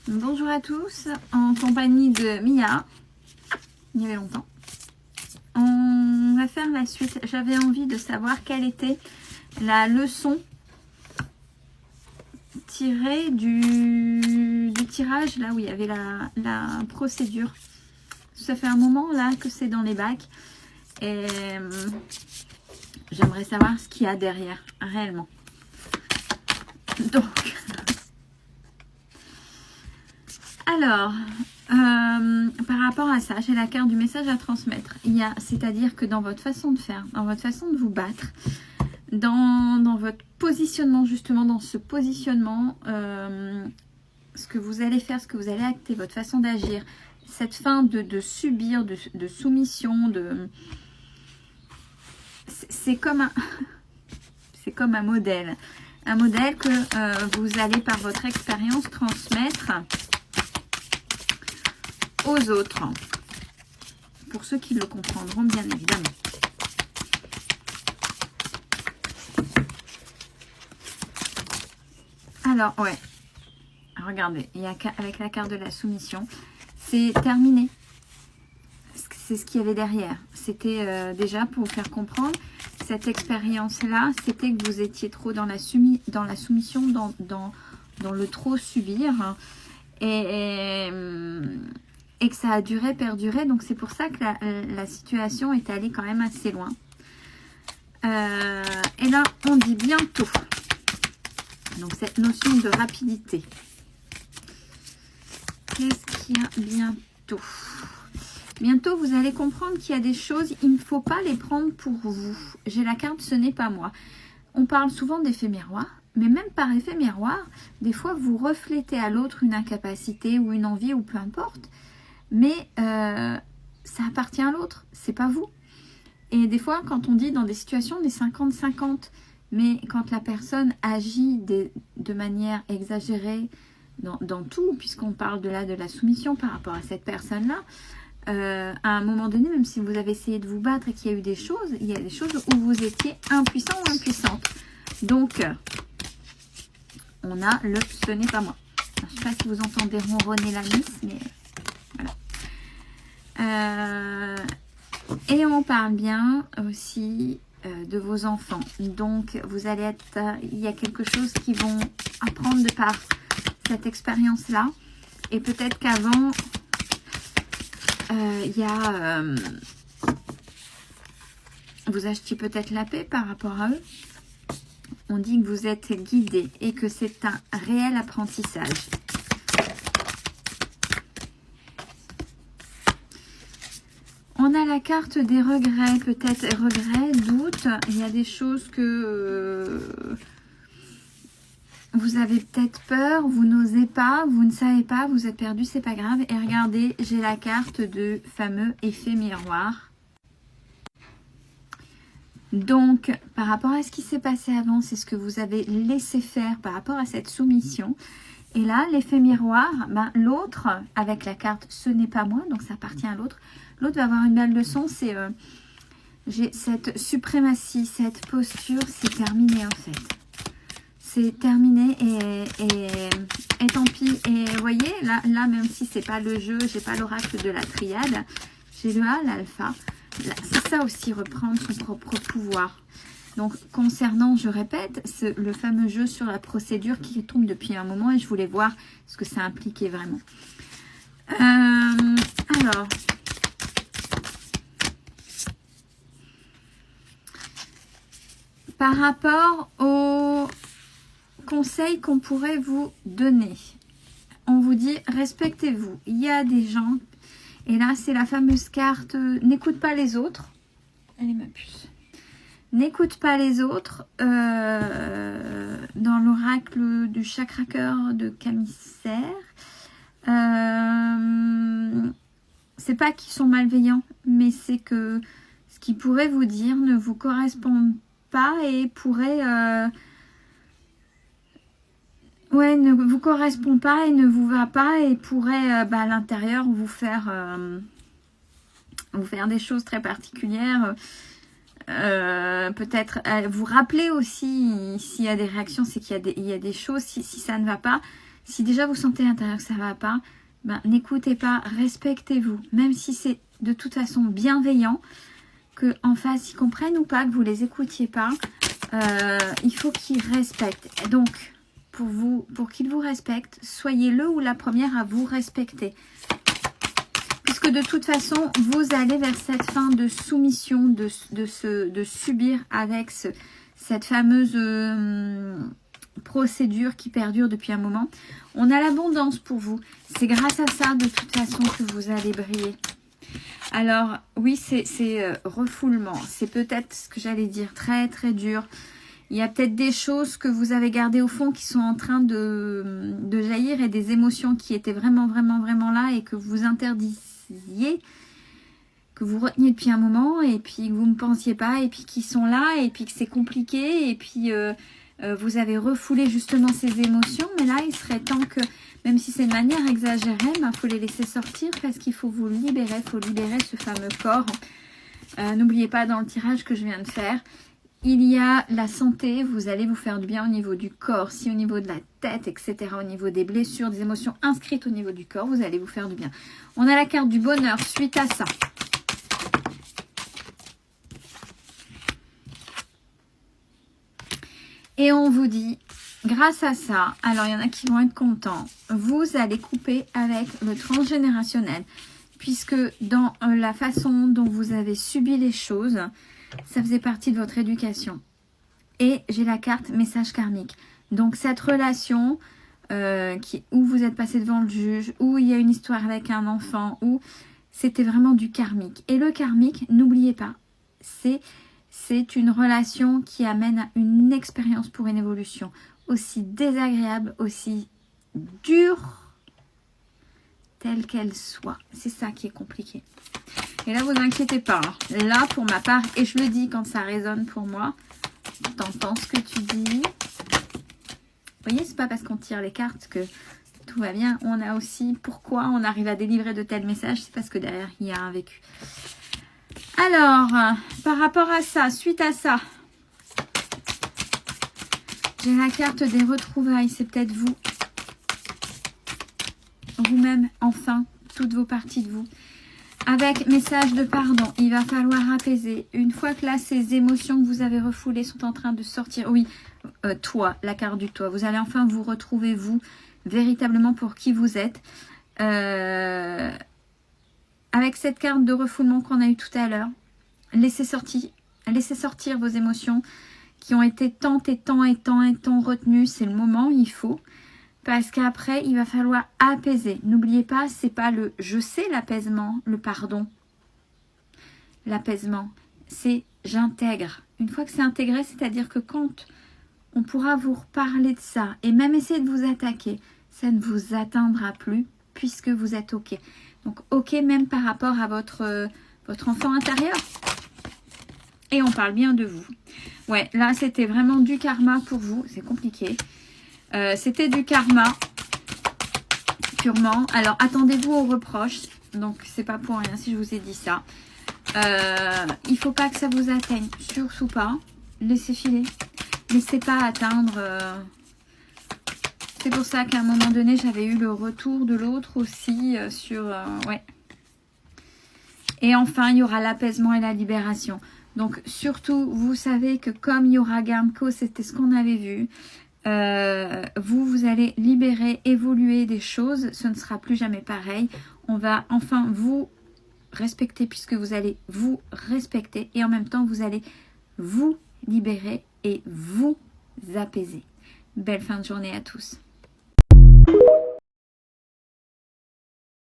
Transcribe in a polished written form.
Bonjour à tous, en compagnie de Mia, il y avait longtemps. On va faire la suite. J'avais envie de savoir quelle était la leçon tirée du tirage, là où il y avait la procédure. Ça fait un moment là que c'est dans les bacs et j'aimerais savoir ce qu'il y a derrière, réellement. Donc... Alors, par rapport à ça, j'ai la carte du message à transmettre. C'est-à-dire que dans votre façon de faire, dans votre façon de vous battre, dans votre positionnement, justement, dans ce positionnement, ce que vous allez faire, ce que vous allez acter, votre façon d'agir, cette fin de subir, de soumission, c'est comme un modèle. Un modèle que vous allez, par votre expérience, transmettre aux autres, pour ceux qui le comprendront bien évidemment. Alors ouais, regardez, il y a avec la carte de la soumission, c'est terminé. C'est ce qu'il y avait derrière. C'était déjà pour vous faire comprendre, cette expérience-là, c'était que vous étiez trop dans la soumission, dans le trop subir, et que ça a duré, perduré. Donc c'est pour ça que la situation est allée quand même assez loin. Et là, on dit bientôt. Donc cette notion de rapidité. Qu'est-ce qu'il y a bientôt? Bientôt, vous allez comprendre qu'il y a des choses, il ne faut pas les prendre pour vous. J'ai la carte, ce n'est pas moi. On parle souvent d'effet miroir. Mais même par effet miroir, des fois, vous reflétez à l'autre une incapacité ou une envie ou peu importe. Mais ça appartient à l'autre, c'est pas vous. Et des fois, quand on dit dans des situations, on est 50-50. Mais quand la personne agit de manière exagérée dans tout, puisqu'on parle de la soumission par rapport à cette personne-là, à un moment donné, même si vous avez essayé de vous battre et qu'il y a eu des choses, il y a des choses où vous étiez impuissant ou impuissante. Donc, on a le « ce n'est pas moi ». Je ne sais pas si vous entendez ronronner la miss, mais... et on parle bien aussi de vos enfants. Donc, vous allez être... il y a quelque chose qui vont apprendre de par cette expérience-là. Et peut-être qu'avant, il y a... vous achetiez peut-être la paix par rapport à eux. On dit que vous êtes guidé et que c'est un réel apprentissage. On a la carte des regrets, peut-être regrets, doutes. Il y a des choses que vous avez peut-être peur, vous n'osez pas, vous ne savez pas, vous êtes perdu, c'est pas grave. Et regardez, j'ai la carte de fameux effet miroir. Donc, par rapport à ce qui s'est passé avant, c'est ce que vous avez laissé faire par rapport à cette soumission. Et là, l'effet miroir, ben, l'autre, avec la carte « ce n'est pas moi », donc ça appartient à l'autre. L'autre va avoir une belle leçon, c'est j'ai cette suprématie, cette posture, c'est terminé en fait. C'est terminé et tant pis. Et vous voyez, là même si c'est pas le jeu, j'ai pas l'oracle de la triade, j'ai le A, l'alpha. C'est ça aussi, reprendre son propre pouvoir. Donc, concernant, je répète, le fameux jeu sur la procédure qui tombe depuis un moment et je voulais voir ce que ça impliquait vraiment. Alors, par rapport aux conseils qu'on pourrait vous donner, on vous dit respectez-vous. Il y a des gens, et là c'est la fameuse carte n'écoute pas les autres. Elle est ma puce. N'écoute pas les autres. Dans l'oracle du chakra-cœur de Camissaire, c'est pas qu'ils sont malveillants, mais c'est que ce qu'ils pourraient vous dire ne vous correspond pas et pourrait ne vous correspond pas et ne vous va pas et pourrait à l'intérieur vous faire des choses très particulières. Peut-être vous rappeler aussi s'il y a des réactions, c'est qu'il y a des choses, si ça ne va pas, Si déjà vous sentez à l'intérieur que ça ne va pas, ben, n'écoutez pas, respectez-vous. Même si c'est de toute façon bienveillant, qu'en face ils comprennent ou pas, que vous ne les écoutiez pas, il faut qu'ils respectent. Donc, pour qu'ils vous respectent, soyez le ou la première à vous respecter. Puisque de toute façon, vous allez vers cette fin de soumission, de subir avec cette fameuse procédure qui perdure depuis un moment. On a l'abondance pour vous. C'est grâce à ça, de toute façon, que vous allez briller. Alors, oui, c'est refoulement. C'est peut-être ce que j'allais dire, très, très dur. Il y a peut-être des choses que vous avez gardées au fond qui sont en train de jaillir et des émotions qui étaient vraiment, vraiment, vraiment là et que vous interdisiez, que vous reteniez depuis un moment et puis que vous ne pensiez pas et puis qui sont là et puis que c'est compliqué et puis vous avez refoulé justement ces émotions. Mais là, il serait temps que, même si c'est de manière exagérée, il faut les laisser sortir parce qu'il faut vous libérer, il faut libérer ce fameux corps. N'oubliez pas dans le tirage que je viens de faire, il y a la santé, vous allez vous faire du bien au niveau du corps, si au niveau de la tête, etc., au niveau des blessures, des émotions inscrites au niveau du corps, vous allez vous faire du bien. On a la carte du bonheur suite à ça. Et on vous dit, grâce à ça, alors il y en a qui vont être contents, vous allez couper avec le transgénérationnel, puisque dans la façon dont vous avez subi les choses, ça faisait partie de votre éducation. Et j'ai la carte message karmique. Donc cette relation où vous êtes passé devant le juge, où il y a une histoire avec un enfant, où c'était vraiment du karmique. Et le karmique, n'oubliez pas, c'est une relation qui amène à une expérience pour une évolution. Aussi désagréable, aussi dure, telle qu'elle soit. C'est ça qui est compliqué. Et là, vous inquiétez pas. Hein. Là, pour ma part, et je le dis quand ça résonne pour moi, t'entends ce que tu dis. Vous voyez, c'est pas parce qu'on tire les cartes que tout va bien. On a aussi pourquoi on arrive à délivrer de tels messages. C'est parce que derrière, il y a un vécu. Alors, par rapport à ça, suite à ça, j'ai la carte des retrouvailles. C'est peut-être vous. Vous-même, enfin, toutes vos parties de vous. Avec message de pardon, il va falloir apaiser. Une fois que là, ces émotions que vous avez refoulées sont en train de sortir. Oui, toi, la carte du toit. Vous allez enfin vous retrouver, vous, véritablement pour qui vous êtes. Avec cette carte de refoulement qu'on a eue tout à l'heure, laissez sortir vos émotions qui ont été tant retenues. C'est le moment, il faut. Parce qu'après, il va falloir apaiser. N'oubliez pas, c'est pas le je sais l'apaisement, le pardon. L'apaisement, c'est j'intègre. Une fois que c'est intégré, c'est-à-dire que quand on pourra vous reparler de ça et même essayer de vous attaquer, ça ne vous atteindra plus puisque vous êtes OK. Donc OK même par rapport à votre enfant intérieur. Et on parle bien de vous. Ouais, là c'était vraiment du karma pour vous. C'est compliqué. C'était du karma purement. Alors attendez-vous aux reproches. Donc c'est pas pour rien si je vous ai dit ça. Il faut pas que ça vous atteigne. Surtout pas. Laissez filer. Laissez pas atteindre. C'est pour ça qu'à un moment donné j'avais eu le retour de l'autre aussi sur... ouais. Et enfin il y aura l'apaisement et la libération. Donc surtout vous savez que comme il y aura gain de cause, c'était ce qu'on avait vu. Vous allez libérer, évoluer des choses, ce ne sera plus jamais pareil. On va enfin vous respecter puisque vous allez vous respecter et en même temps vous allez vous libérer et vous apaiser. Belle fin de journée à tous.